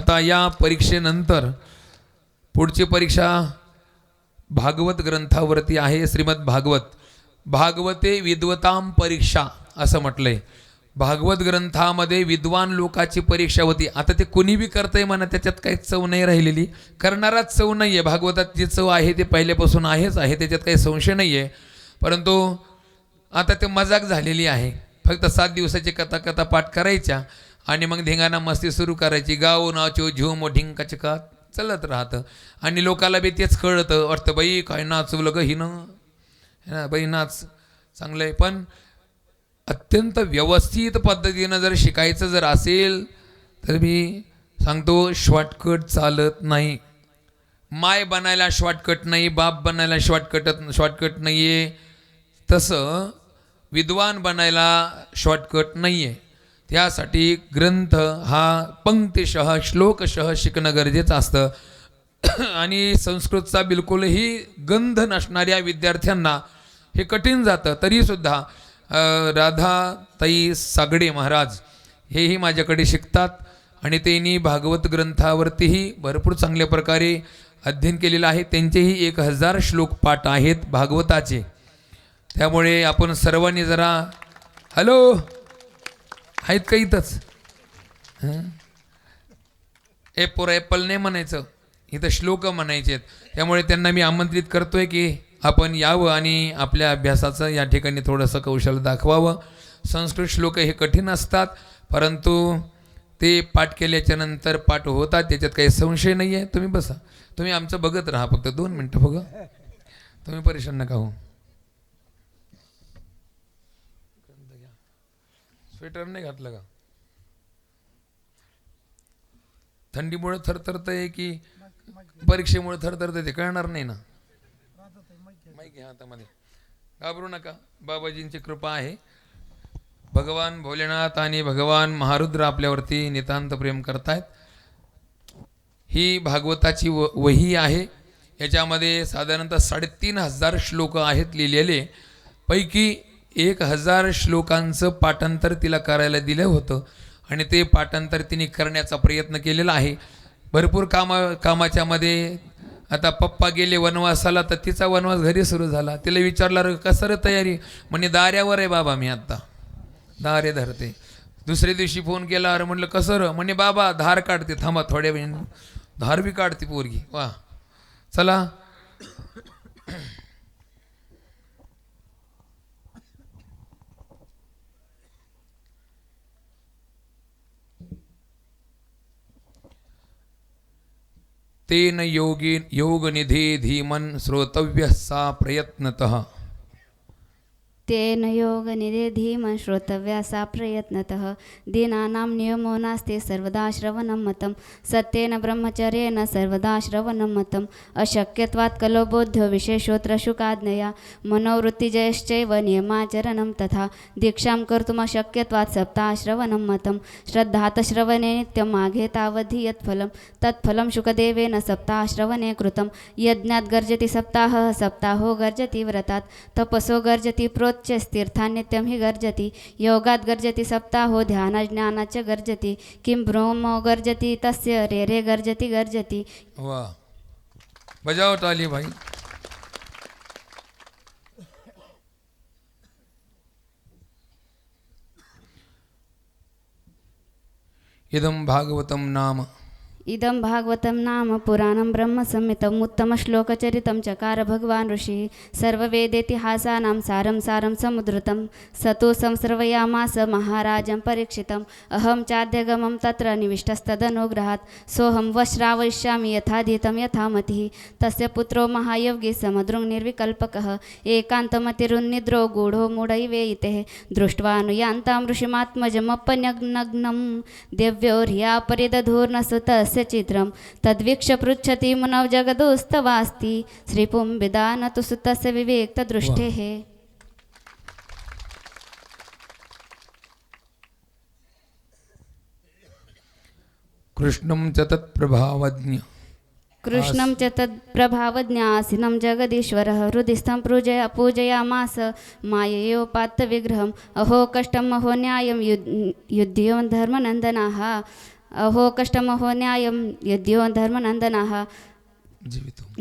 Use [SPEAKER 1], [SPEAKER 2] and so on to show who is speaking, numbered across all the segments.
[SPEAKER 1] आता या परीक्षेनंतर पुढची परीक्षा भागवत ग्रंथावरती आहे. श्रीमद भागवते विद्वताम परीक्षा असं म्हटलंय. भागवत ग्रंथामध्ये विद्वान लोकाची परीक्षा होती. आता ते कुणी बी करतंय म्हणा, त्याच्यात काही चव नाही राहिलेली, करणाराच चव नाही आहे. भागवतात जी चव आहे ते पहिल्यापासून आहेच आहे, त्याच्यात काही संशय नाही आहे. परंतु आता ते मजाक झालेली आहे. फक्त 7 दिवसाची कथा पाठ करायच्या आणि मग धिंगाणा मस्ती सुरू करायची. गाव नाचो झूम ढिंका चिका चालत राहतं आणि लोकाला बी तेच कळतं. वाटतं बाई काय नाचवलं ग हिनं, बाई नाच चांगलं आहे. पण अत्यंत व्यवस्थित पद्धतीनं जर शिकायचं जर असेल तर मी सांगतो शॉर्टकट चालत नाही. माय बनायला शॉर्टकट नाही, बाप बनायला शॉर्टकट नाही आहे. तसं विद्वान बनायला शॉर्टकट नाही आहे. त्यासाठी ग्रंथ हा पंक्तिशः श्लोकशः शिकणं गरजेचं असतं. आणि संस्कृतचा बिलकुलही गंध नसणाऱ्या विद्यार्थ्यांना हे कठीण जातं. तरीसुद्धा राधाताई सागडे महाराज हेही माझ्याकडे शिकतात आणि त्यांनी भागवत ग्रंथावरतीही भरपूर चांगल्या प्रकारे अध्ययन केलेलं आहे. त्यांचेही 1000 श्लोक पाठ आहेत भागवताचे. त्यामुळे आपण सर्वांनी जरा हॅलो आहेत का इथंच? ॲपल नाही म्हणायचं, इथं श्लोक म्हणायचे आहेत. त्यामुळे त्यांना मी आमंत्रित करतोय की आपण यावं आणि आपल्या अभ्यासाचं या ठिकाणी थोडंसं कौशल्य दाखवावं. संस्कृत श्लोक हे कठीण असतात, परंतु ते पाठ केल्याच्या नंतर पाठ होतात, त्याच्यात काही संशय नाही आहे. तुम्ही बसा, तुम्ही आमचं बघत राहा, फक्त 2 मिनटं बघा, तुम्ही परेशान नका हो. स्वेटर नाही घातलं का? थंडीमुळे थरथरत आहे की परीक्षेमुळे थरथरत आहे ते कळणार नाही ना. माहिती घ्या हातामध्ये, घाबरू नका. बाबाजींची कृपा आहे. भगवान भोलेनाथ आणि भगवान महारुद्र आपल्यावरती नितांत प्रेम करतायत. ही भागवताची वही आहे. याच्यामध्ये साधारणतः 3500 श्लोक आहेत लिहिलेले. पैकी 1000 श्लोकांचं पाठांतर तिला करायला दिलं होतं आणि ते पाठांतर तिने करण्याचा प्रयत्न केलेला आहे. भरपूर कामाच्या मध्ये आता पप्पा गेले वनवासाला, तर तिचा वनवास घरी सुरू झाला. तिला विचारलं कसं रे तयारी? म्हणे दाऱ्यावर आहे बाबा, मी आत्ता दारे धरते. दुसऱ्या दिवशी फोन केला, अरे म्हटलं कसं र? म्हणे बाबा धार काढते, थांबा थोड्या वेळ. धार बी काढते पोरगी, वा चला. तेन योगनिधे धीमन श्रोतव्य सा प्रयत्नतः.
[SPEAKER 2] तेन योगनिधे धीमन श्रोतव्या सा प्रयत्नतः. दीनानां नियमो नास्ति सर्वदा श्रवणं मतं. सत्येन ब्रह्मचर्येण सर्वदा श्रवणं मतं. अशक्यत्वात् कलो बोध्यो विशेषोऽत्र शुकाज्ञया. मनोवृत्तिजयश्चैव नियमाचरणं तथा. दीक्षां कर्तुमशक्यत्वात् सप्ताह श्रवणं मतं. श्रद्धात श्रवणे नित्यं माघे तावद्धि यत्फलं. तत्फलं शुकदेवेन सप्ताह श्रवणे कृतं. यज्ञात् गर्जति सप्ताहः सप्ताहो गर्जति व्रतात्. तपसो गर्जति तीर्थान् नित्यं हि गर्जति. योगात् गर्जति सप्ताहो ध्यानज्ञानाच्च गर्जति. किं ब्रह्मो गर्जति तस्य रे गर्जति.
[SPEAKER 1] वाह, बजाओ ताली भाई. इदं
[SPEAKER 2] भागवतं नाम पुराणं ब्रह्मसंहितम्. उत्तमश्लोकचरितं चकार भगवान् ऋषिः. सर्ववेदेतिहासानां सारं समुद्धृतं. स तु संश्रवयामास महाराजं परीक्षितम्. अहं चाद्यगमं तत्र निविष्टस्तदनुग्रहात्. सोऽहं वश्रावयिष्यामि यथाधीतं यथामतिः. तस्य पुत्रो महायोगी समदृङ् निर्विकल्पकः. एकान्तमतिरुन्निद्रो गूढो मूढैवेयितेः. दृष्ट्वानुयान्तां ऋषिमात्मजमपन्यग्नं. देव्यो परिदधूर्नसुतस्य चित्रं. तद्वीक्ष्य पृच्छति मुनौ जगदोस्तवास्ति. श्रीपुं विदानतु सुतस्य विवेक्तदृष्टेः.
[SPEAKER 1] कृष्णं च तत्प्रभावज्ञ.
[SPEAKER 2] कृष्णं च तत्प्रभावज्ञासिनं जगदीश्वरः. हृदिस्थं पूजयामास माययोपात्तविग्रहम्. अहो कष्टम् अहो न्यायं युध्यो धर्मनन्दनाः. अहो कष्टमहो न्यायं यद्यो धर्मनन्दनः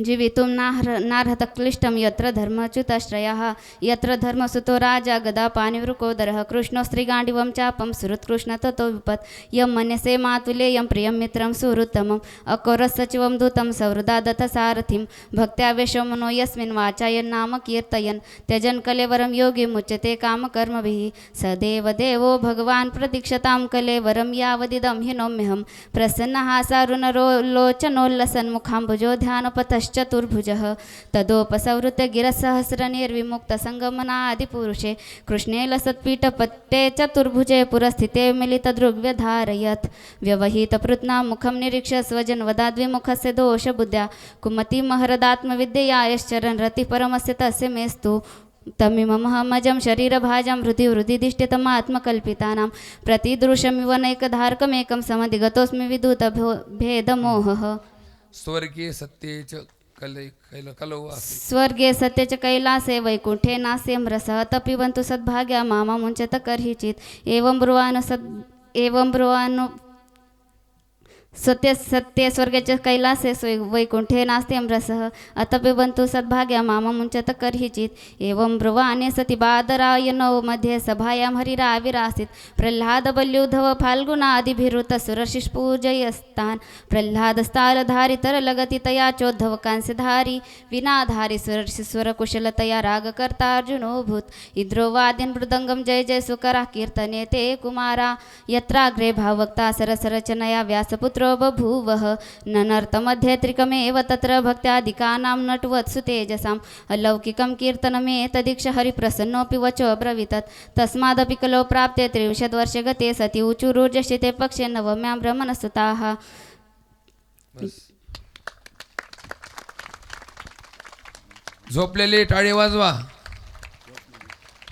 [SPEAKER 2] जीवितुं नार्हत क्लिष्टं यत्र धर्मच्युताश्रयः यत्र धर्मसुतो राजा गदा पाणिवृकोदरः कृष्णो स्त्रीगाण्डिवं चापं सुहृत्कृष्ण ततो विपत् यं मन्यसे मातुलेयं प्रियं मित्रं सुहृत्तमम् अकोरसचिवं दूतं सवृदा दत्तसारथिं भक्त्या वेशमनो यस्मिन् वाचायन् नाम कीर्तयन् त्यजन् कलेवरं योगी मुच्यते कामकर्मभिः सदेव देवो भगवान् प्रतीक्षतां कलेवरं यावदिदं हि नौम्यहं प्रसन्नः सारुणलोचनोल्लसन्मुखाम्बुजो ध्यानपतश्चतुर्भुजः तदोपसंवृत्य गिरसहस्रनिर्विमुक्तसङ्गमनादिपुरुषे कृष्णे लसत्पीठपट्टे चतुर्भुजे पुरस्थिते मिलितदृग्व्यधारयत् व्यवहितपृत्नां मुखं निरीक्ष्य स्वजनवदाद्विमुखस्य दोषबुद्ध्या कुमतिमहरदात्मविद्यया यश्चरन् रतिपरमस्य तस्य मेस्तु तमिमहमजं शरीरभाजं हृदि दिष्टितमात्मकल्पितानां प्रतिदृशमिव नैकधारकमेकं समधिगतोऽस्मि विदूतभेदमोहः
[SPEAKER 1] स्वर्गे सत्येच कलो
[SPEAKER 2] स्वर्गे सत्यच कैलासे वैकुण्ठे नास्यं रसः तपिबन्तु सद्भाग्या मामा मुञ्चत कर्हिचित् एवं ब्रुवानु सत्य स्वर्गे च कैलासे वैकुण्ठे नास्त्यं रसः अतपिबन्तु सद्भाग्या मामा मुञ्चत कर्हिचित् एवं ब्रुवाणे सति बादरायणौ मध्ये सभायां हरिराविरासीत् प्रह्लादबल्युद्धव फाल्गुनादिभिरुतसुरशिष्पूजयस्तान् प्रह्लादस्तालधारितरलगति तया चोद्धव कांस्यधारी विनाधारी सुरशिस्वरकुशलतया रागकर्तार्जुनोऽभूत् इन्द्रो वाद्यन् मृदङ्गं जय जय सुकरः कीर्तने ते कुमारा यत्राग्रे भाववक्ता सरसरचनया व्यासपुत्रो बभूवः ननर्तमध्ये त्रिकमेव तत्र भक्त्यादिकानां नटवत्सु तेजसाम् अलौकिकं कीर्तनमेतदीक्ष हरिप्रसन्नोऽपि वचो अब्रवीतत् तस्मादपि कलो प्राप्ते 30 वर्षे गते सति ऊचुरूर्जशिते पक्षे नवम्यां ब्रह्मणसुताः
[SPEAKER 1] झोपलेले टाळे वाजवा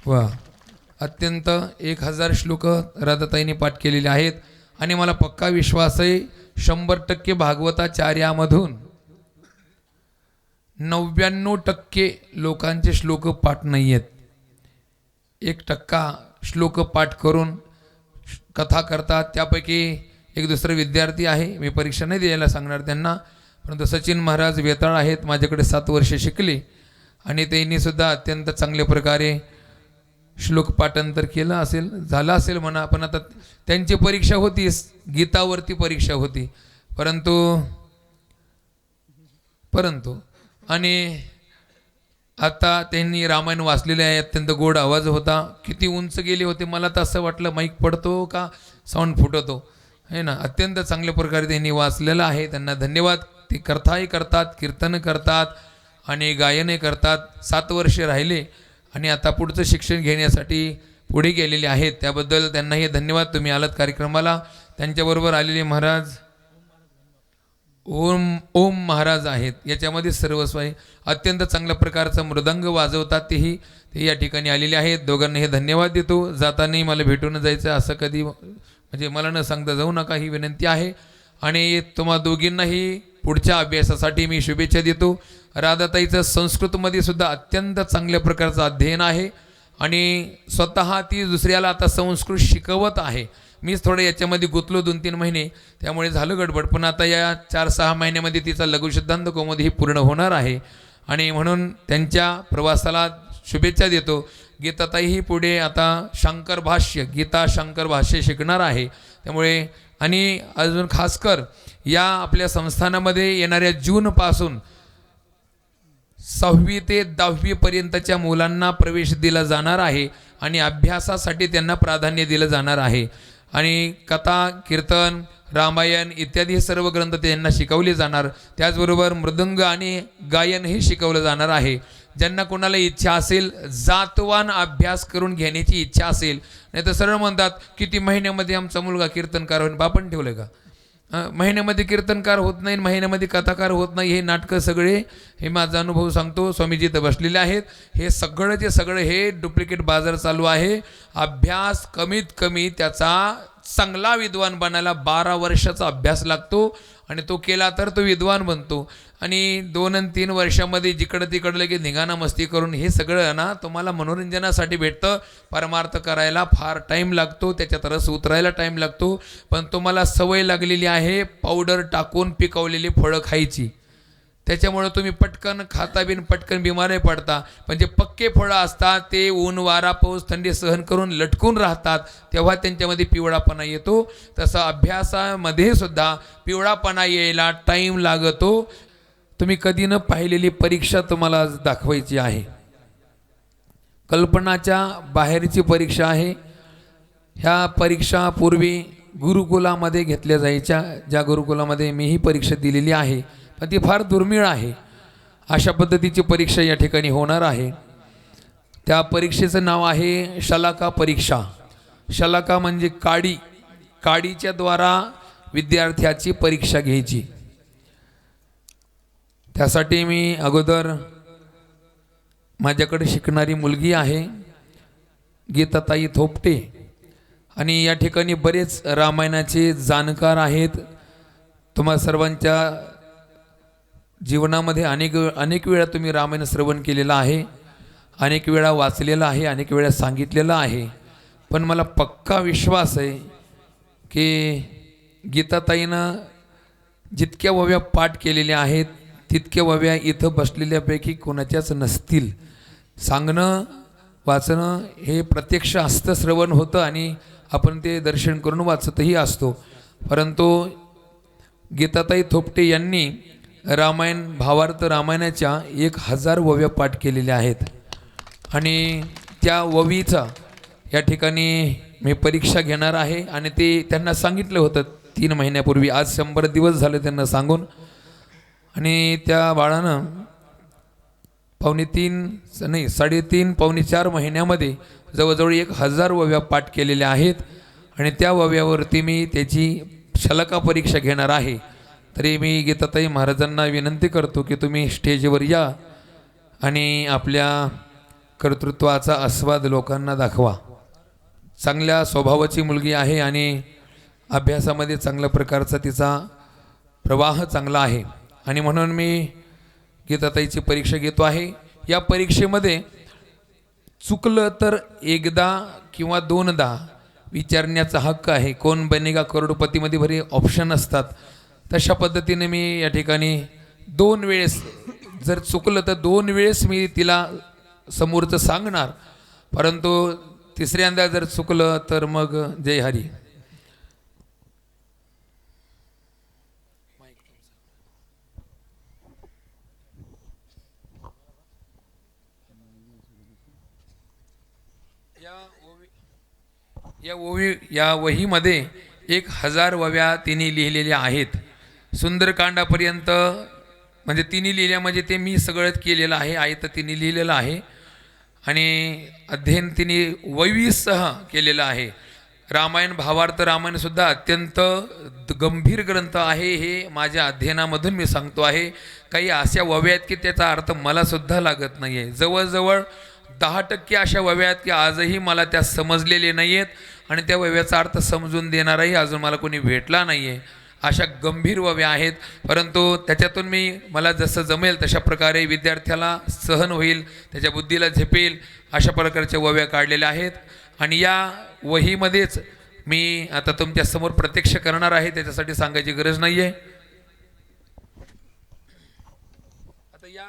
[SPEAKER 1] वा अत्यंत 1000 श्लोक राधाताईंनी पाठ केलेले आहेत आणि मला पक्का विश्वास आहे 100% भागवताचार्यामधून 99% लोकांचे श्लोक पाठ नाही आहेत. 1% श्लोक पाठ करून कथा करतात. त्यापैकी एक दुसरा विद्यार्थी आहे, मी परीक्षा नाही द्यायला सांगणार त्यांना, परंतु सचिन महाराज वेताळ आहेत, माझ्याकडे 7 वर्षे शिकले आणि त्यांनी सुद्धा अत्यंत चांगल्या प्रकारे श्लोक पाठांतर केलं असेल, झालं असेल म्हणा. पण आता त्यांची परीक्षा होतीच, गीतावरती परीक्षा होती, परंतु आणि आता त्यांनी रामायण वाचलेले आहे. अत्यंत गोड आवाज होता, किती उंच गेले होते, मला तर असं वाटलं माईक पडतो का साऊंड फुटतो है ना. अत्यंत चांगल्या प्रकारे त्यांनी वाचलेलं आहे, त्यांना धन्यवाद. ते कथाही करतात, कीर्तन करतात आणि गायनही करतात. 7 वर्षे राहिले आणि आता पुढचं शिक्षण घेण्यासाठी पुढे गेलेले आहेत, त्याबद्दल त्यांनाही धन्यवाद. तुम्ही आलात कार्यक्रमाला. त्यांच्याबरोबर आलेले महाराज ओम महाराज आहेत, याच्यामध्ये सर्वस्व आहे. अत्यंत चांगल्या प्रकारचा मृदंग वाजवतात, ते या ठिकाणी आलेले आहेत. दोघांनाही धन्यवाद देतो. जातानाही मला भेटून जायचं असं कधी म्हणजे मला न सांगता जाऊ नका, ही विनंती आहे. आणि तुम्हा दोघींनाही पुढच्या अभ्यासासाठी मी शुभेच्छा देतो. राधाताईचं संस्कृतमध्ये सुद्धा अत्यंत चांगल्या प्रकारचं अध्ययन आहे आणि स्वतः ती दुसऱ्याला आता संस्कृत शिकवत आहे. मीच थोडं याच्यामध्ये गुंतलो 2-3 महिने, त्यामुळे झालं गडबड. पण आता या 4-6 महिन्यामध्ये तिचा लघुसिद्धांत कौमुदी ही पूर्ण होणार आहे आणि म्हणून त्यांच्या प्रवासाला शुभेच्छा देतो. गीताताईही पुढे आता शंकर भाष्य, गीता शंकर भाष्य शिकणार आहे. त्यामुळे आणि अजून खासकर या आपल्या संस्थानामध्ये येणाऱ्या जूनपासून 6वी ते 10वी पर्यंतच्या मुलांना प्रवेश दिला जाणार आहे आणि अभ्यासासाठी त्यांना प्राधान्य दिलं जाणार आहे. आणि कथा, कीर्तन, रामायण इत्यादी सर्व ग्रंथ त्यांना शिकवले जाणार. त्याचबरोबर मृदंग आणि गायनही शिकवलं जाणार आहे. ज्यांना कोणाला इच्छा असेल, जातवान अभ्यास करून घेण्याची इच्छा असेल, नाही तर सरळ म्हणतात किती महिन्यामध्ये आमचा मुलगा कीर्तनकार होईल. बापण ठेवलं का? महिन्यामध्ये कीर्तनकार होत नाही, महिन्यामध्ये कथाकार होत नाही. हे नाटकं सगळे, हे माझा अनुभव सांगतो, स्वामीजी तर बसलेले आहेत, हे सगळं हे डुप्लिकेट बाजार चालू आहे. अभ्यास कमीत कमी त्याचा चांगला विद्वान बनायला 12 वर्षाचा अभ्यास लागतो आणि तो केला तर तो विद्वान बनतो. आणि 2 आणि 3 वर्षामध्ये जिकडं तिकडं लगेच निघाणं मस्ती करून हे सगळं ना तुम्हाला मनोरंजनासाठी भेटतं. परमार्थ करायला फार टाईम लागतो, त्याच्यात रस उतरायला टाईम लागतो. पण तुम्हाला सवय लागलेली आहे पावडर टाकून पिकवलेली फळं खायची, त्याच्यामुळं तुम्ही पटकन खाता बिन पटकन बिमारी पडता. पण जे पक्के फळं असतात ते ऊन वारा पाऊस थंडी सहन करून लटकून राहतात, तेव्हा त्यांच्यामध्ये पिवळापणा येतो. तसं अभ्यासामध्ये सुद्धा पिवळापणा यायला टाईम लागतो. तुम्ही कधी न पाहिलेली परीक्षा तुम्हाला आज दाखवायची आहे. कल्पनाच्या बाहेरची परीक्षा आहे. ह्या परीक्षा पूर्वी गुरुकुलामध्ये घेतल्या जायच्या, ज्या गुरुकुलामध्ये मीही परीक्षा दिलेली आहे, पण ती फार दुर्मिळ आहे. अशा पद्धतीची परीक्षा या ठिकाणी होणार आहे. त्या परीक्षेचं नाव आहे शलाका परीक्षा. शलाका म्हणजे काडी, काडीच्या द्वारा विद्यार्थ्याची परीक्षा घ्यायची. त्यासाठी मी अगोदर माझ्याकडे शिकणारी मुलगी आहे गीताताई थोपटे, आणि या ठिकाणी बरेच रामायणाचे जाणकार आहेत. तुम्हा सर्वांच्या जीवनामध्ये अनेक वेळा तुम्ही रामायण श्रवण केलेलं आहे, अनेक वेळा वाचलेलं आहे, अनेक वेळा सांगितलेलं आहे. पण मला पक्का विश्वास आहे की गीताताईनं जितक्या वव्या पाठ केलेल्या आहेत तितक्या वव्या इथं बसलेल्यापैकी कोणाच्याच नसतील. सांगणं वाचणं हे प्रत्यक्ष हस्तश्रवण होतं आणि आपण ते दर्शन करून वाचतही असतो. परंतु गीताताई थोपटे यांनी रामायण भावार्थ रामायणाच्या 1000 वव्या पाठ केलेल्या आहेत. आणि त्या ववीचा या ठिकाणी मी परीक्षा घेणार आहे. आणि ते त्यांना सांगितलं होतं 3 महिन्यापूर्वी, आज 100 दिवस झाले त्यांना सांगून. आणि त्या बाळानं 3.5 पावणे 4 महिन्यामध्ये जवळजवळ 1000 वव्या पाठ केलेल्या आहेत. आणि त्या वव्यावरती मी त्याची शलाका परीक्षा घेणार आहे. तरी मी गीताताई महाराजांना विनंती करतो की तुम्ही स्टेजवर या आणि आपल्या कर्तृत्वाचा आस्वाद लोकांना दाखवा. चांगल्या स्वभावाची मुलगी आहे आणि अभ्यासामध्ये चांगल्या प्रकारचा तिचा प्रवाह चांगला आहे. आणि म्हणून मी गीताताईची परीक्षा घेतो आहे. या परीक्षेमध्ये चुकलं तर एकदा किंवा 2दा विचारण्याचा हक्क आहे. कोण बनेगा करोडपतीमध्ये बरे ऑप्शन असतात. तशा पद्धतीने मी या ठिकाणी 2 वेळेस, जर चुकलं तर 2 वेळेस मी तिला समोरचं सांगणार. परंतु 3ऱ्यांदा जर चुकलं तर मग जय हरी. या वहीमध्ये 1000 वव्या तिने लिहिलेल्या आहेत. सुंदरकांडापर्यंत म्हणजे तिने लिहिल्या, म्हणजे ते मी सगळंच केलेलं आहे. आहे तर तिने लिहिलेलं आहे. आणि अध्ययन तिने ववीसह केलेलं आहे. रामायण भावार्थ रामायणसुद्धा अत्यंत गंभीर ग्रंथ आहे. हे माझ्या अध्ययनामधून मी सांगतो आहे. काही अशा वव्या आहेत की त्याचा अर्थ मलासुद्धा लागत नाही आहे. जवळजवळ 10% अशा वव्या आहेत की आजही मला त्या समजलेले नाही आहेत. आणि त्या वव्याचा अर्थ समजून देणाराही अजून मला कोणी भेटला नाही आहे. अशा गंभीर वव्या आहेत. परंतु त्याच्यातून मला जसं जमेल तशा प्रकारे विद्यार्थ्याला सहन होईल, त्याच्या बुद्धीला झेपेल अशा प्रकारच्या वव्या काढलेल्या आहेत. आणि या वहीमध्येच मी आता तुमच्यासमोर प्रत्यक्ष करणार आहे, त्याच्यासाठी सांगायची गरज नाही आहे. आता या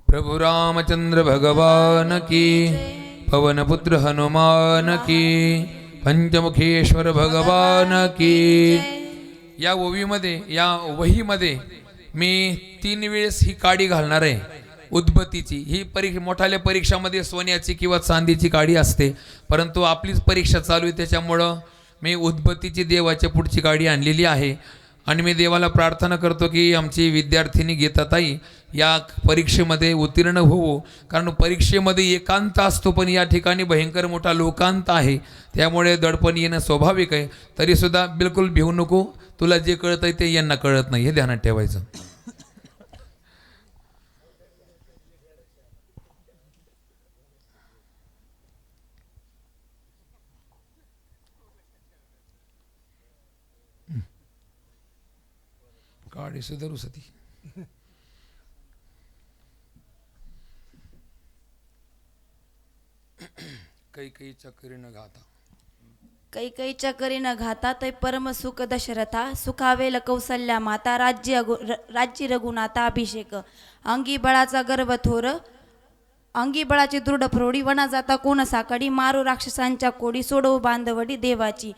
[SPEAKER 1] प्रभु रामचंद्र भगवान की, पवनपुत्र हनुमान की, पंचमुखेश्वर भगवान की. या वहीमध्ये मी 3 वेळेस ही काडी घालणार आहे. उद्बत्तीची ही मोठाल्या परीक्षामध्ये सोन्याची किंवा चांदीची काडी असते, परंतु आपलीच परीक्षा चालू आहे त्याच्यामुळं मी उद्बत्तीची देवाच्या पुढची काडी आणलेली आहे. आणि मी देवाला प्रार्थना करतो की आमची विद्यार्थिनी गीताताई या परीक्षेमध्ये उत्तीर्ण होवो, कारण परीक्षेमध्ये एकांत असतो पण या ठिकाणी भयंकर मोठा लोकांत आहे, त्यामुळे दडपण येणं स्वाभाविक आहे. तरीसुद्धा बिलकुल भिवू नको, तुला जे कळत आहे ते यांना कळत नाही, हे ध्यानात ठेवायचं. काडी सुधारू सती काही चक्री न घाता
[SPEAKER 3] कैकईच्या करीन घाता तै परम सुख दशरथा सुखावेल कौसल्या माता राज्य रघुनाथा अभिषेक अंगी बळाचा गर्भ थोर अंगी बळाची दृढ फ्रोडी वना जाता कोण साकडी मारू राक्षसांच्या कोडी सोडवू बांधवडी देवाची.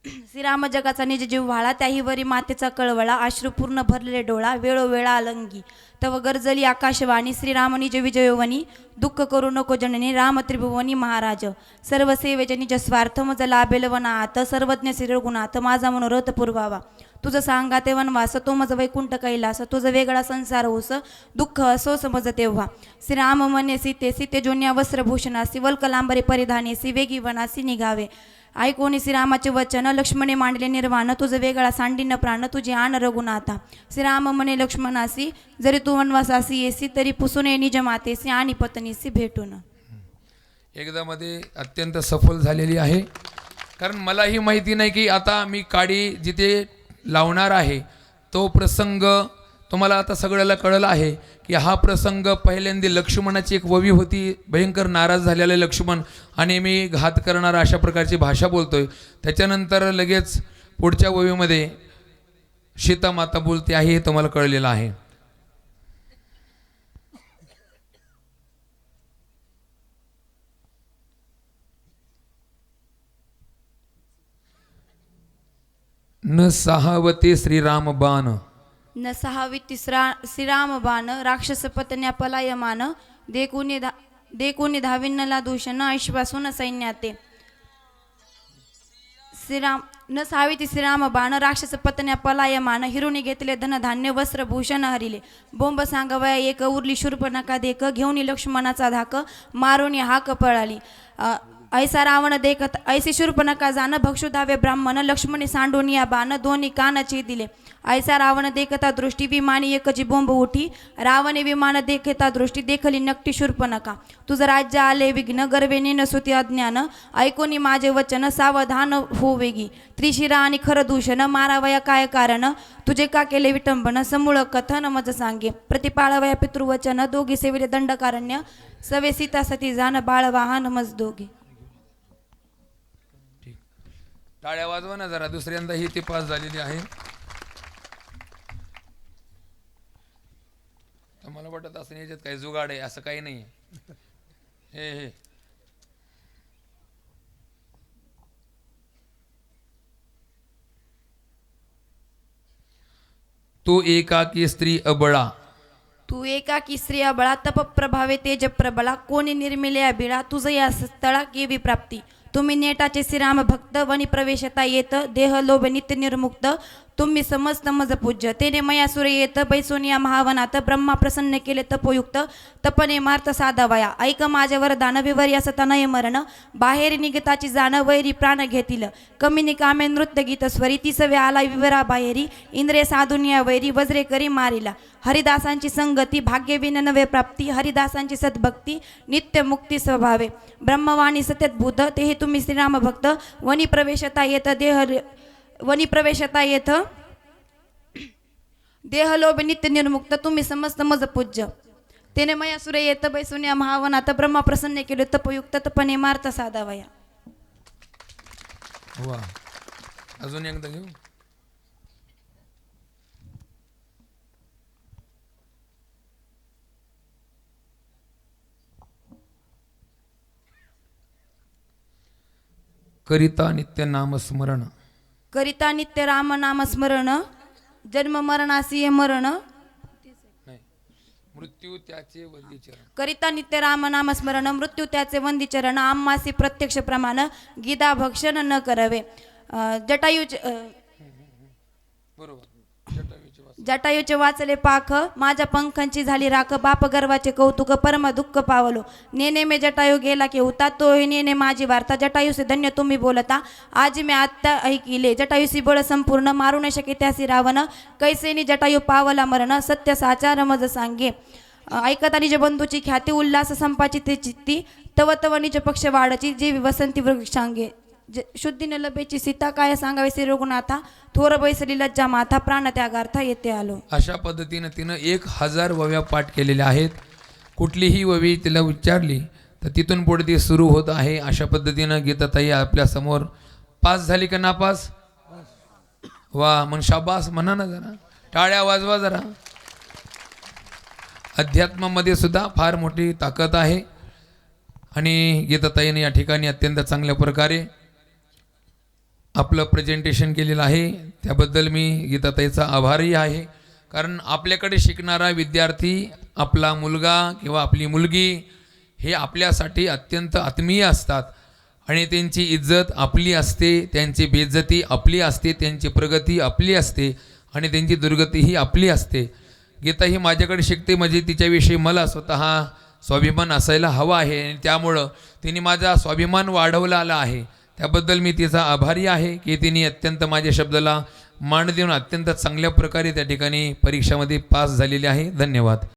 [SPEAKER 3] श्रीराम जगाचा निज जीव व्हाळा त्याही वरी मातेचा कळवळा अश्रुपूर्ण भरलेले डोळा वेळोवेळा अलंगी तव गरजली आकाशवाणी श्रीराम निज विजयोवनी दुःख करू नको जननी राम त्रिभुवनी महाराज सर्व सेवेचे निज स्वार्थ मज लाभेल वनात सर्वज्ञ श्री रघुनाथ माझा मनोरथ पुरवावा तुझं सांगा ते वनवास तो मज वैकुंठ कैलास तुझं वेगळा संसार होस दुःख असो समज तेव्हा श्रीराम म्हणे सीते सीते जोन्या वस्त्रभूषणासी वल्कलांबरी परिधानेसी वेगी वनासी निघावे ऐकोनी श्रीरामाचे वचन लक्ष्मणे मांडले निर्वाण तुझं वेगळा सांडीन प्राण तुझे आण रघुनाथा श्रीराम म्हणे लक्ष्मणासी जरी तू वनवासासी येसी तरी पुसून निज मातेसी आणि पत्नीसी भेटून.
[SPEAKER 1] एकदा मध्ये अत्यंत सफल झालेली आहे, कारण मलाही माहिती नाही की आता मी काडी जिथे लावणार आहे तो प्रसंग तुम्हाला आता सगळ्याला कळलं आहे की हा प्रसंग पहिल्यांदा लक्ष्मणाची एक ववी होती, भयंकर नाराज झालेले लक्ष्मण, आणि मी घात करणारा अशा प्रकारची भाषा बोलतोय. त्याच्यानंतर लगेच पुढच्या ववीमध्ये सीता माता बोलते आहे, हे तुम्हाला कळलेलं आहे. न सहावते श्रीराम बाण
[SPEAKER 3] न सहावी श्रीराम बाण राक्षस पत्न्या पलायमान देखुनी धाविन्नला दूषण ऐश्वासून सैन्याते. श्रीराम न सहावी श्रीराम बाण राक्षस पत्न्या पलायमान हिरुनी घेतले धनधान्य वस्त्रभूषण हरिले बोंब सांगवया एक उरली शूर्पणखा देख घेऊन लक्ष्मणाचा धाक मारून हाक पळाली. ऐसा रावण देखत ऐसी शूर्पणखा जाण भक्षुधावे ब्राह्मण लक्ष्मणी सांडून या बाण दोन्ही कानाची दिले. ऐसा रावण देखता दृष्टी विमानी एकची बोंब उठी रावणे विमान देखता दृष्टी देखली नकटी शूर्पणखा तुझं राज्य आले विघ्न गर्वेने नसुती अज्ञान ऐकोनी माझे वचन सावधान हो वेगी त्रिशिरा आणि खर दूषण मारावया काय कारण तुझे का केले विटंबन समूळ कथन मज सांगे प्रतिपाळवया पितृवचन दोघी सेविले दंडकारण्य सवे सीता सती जाण बाळ वाहन मज दोघे.
[SPEAKER 1] टाळ्या वाजवा ना जरा, दुसऱ्यांदा ही ती पास झालेली आहे. मला वाटत असं याच्यात काही जुगाड आहे असं काही नाही. हे तू एकाकी स्त्री अबळा
[SPEAKER 3] तू एकाकी स्त्री अबळा तप प्रभावे तेज प्रबळा कोणी निर्मिले अबिळा तुझ या स्थळा केवी प्राप्ती तुम्ही नेटाचे श्रीराम भक्त वनी प्रवेशता येत देह लोभ नित्य निर्मुक्त तुम्ही समस्त मज पूज्य तेने मया सुरे येत बैसोनिया महावनात ब्रह्मा प्रसन्न केले तपोयुक्त तपने मार्थ साधावया ऐक माझे वरदान विवर्या सतनय मरण बाहेर निगताची जाण वैरी प्राण घेतील कमी निकामे नृत्य गीत स्वरी तिसवे आला विवरा बाहेरी इंद्रिय साधुनिया वैरी वज्रे करी मारिला हरिदासांची संगती भाग्यविन नवे प्राप्ती हरिदासांची सद्भक्ती नित्य मुक्ती स्वभावे ब्रह्मवाणी सत्यद्भूत तेही तुम्ही श्रीराम भक्त वनी प्रवेशता येत वनी प्रवेशता येथ देहलोभ नित्य निर्मुक्त तुम्ही समस्त मज पूज्य तेने मया सुरे येत बैसुन्या महावनात ब्रह्मा प्रसन्न केले तपयुक्त तपने मार्थ साधावया.
[SPEAKER 1] वा, अजून एकदा घेऊ. करिता नित्य नाम स्मरण
[SPEAKER 3] करिता नित्य राम नाम स्मरण जन्म मरणासी हे मरण
[SPEAKER 1] मृत्यू त्याचे वंदीचरण.
[SPEAKER 3] करिता नित्य राम नाम स्मरण मृत्यू त्याचे वंदीचरण आम्हासी प्रत्यक्ष प्रमाण गीता भक्षण न करावे. जटायूचे
[SPEAKER 1] बरोबर. जटायूचे वास.
[SPEAKER 3] जटायूचे वाचले पाख माझ्या पंखांची झाली राख बाप गर्वाचे कौतुक परम दुःख पावलो नेने मे जटायू गेला की होता तो नेने माझी वार्ता जटायूसे धन्य तुम्ही बोलता आज मी आत्ता ऐकिले जटायूसी बळ संपूर्ण मारू न शके त्यासी रावण कैसेनी जटायू पावला मरण सत्य साचा रमज सांगे. ऐकता निज बंधूची ख्याती उल्हास संपाची ते चित्ती तव तव निज पक्ष वाढची जीव वसंती वृक्षांगे. शुद्धीने लभेची सीता काय सांगावे श्री रघुनाथा थोर बैसली लज्जा माथा प्राण त्यागार्था येते आलो.
[SPEAKER 1] अशा पद्धतीनं तिनं 1000 वव्या पाठ केलेल्या आहेत. कुठलीही ववी तिला उच्चारली तर तिथून पुढे ती सुरू होत आहे. अशा पद्धतीनं गीताताई आपल्या समोर पास झाली का नापास? वा, मग शाबास म्हणा ना, जरा टाळ्या वाजवा जरा. अध्यात्मामध्ये सुद्धा फार मोठी ताकद आहे आणि गीताताईने या ठिकाणी अत्यंत चांगल्या प्रकारे आपलं प्रेझेंटेशन केलेलं आहे. त्याबद्दल मी गीताताईचा आभारी आहे. कारण आपल्याकडे शिकणारा विद्यार्थी, आपला मुलगा किंवा आपली मुलगी हे आपल्यासाठी अत्यंत आत्मीय असतात आणि त्यांची इज्जत आपली असते, त्यांची बेइज्जती आपली असते, त्यांची प्रगती आपली असते आणि त्यांची दुर्गतीही आपली असते. गीता ही माझ्याकडे शिकते म्हणजे तिच्याविषयी मला स्वतः स्वाभिमान असायला हवा आहे आणि त्यामुळं तिने माझा स्वाभिमान वाढवला आला आहे. त्याबद्दल मी तिचा आभारी आहे की तिने अत्यंत माझ्या शब्दाला मान देऊन अत्यंत चांगल्या प्रकारे त्या ठिकाणी परीक्षामध्ये पास झालेली आहे. धन्यवाद.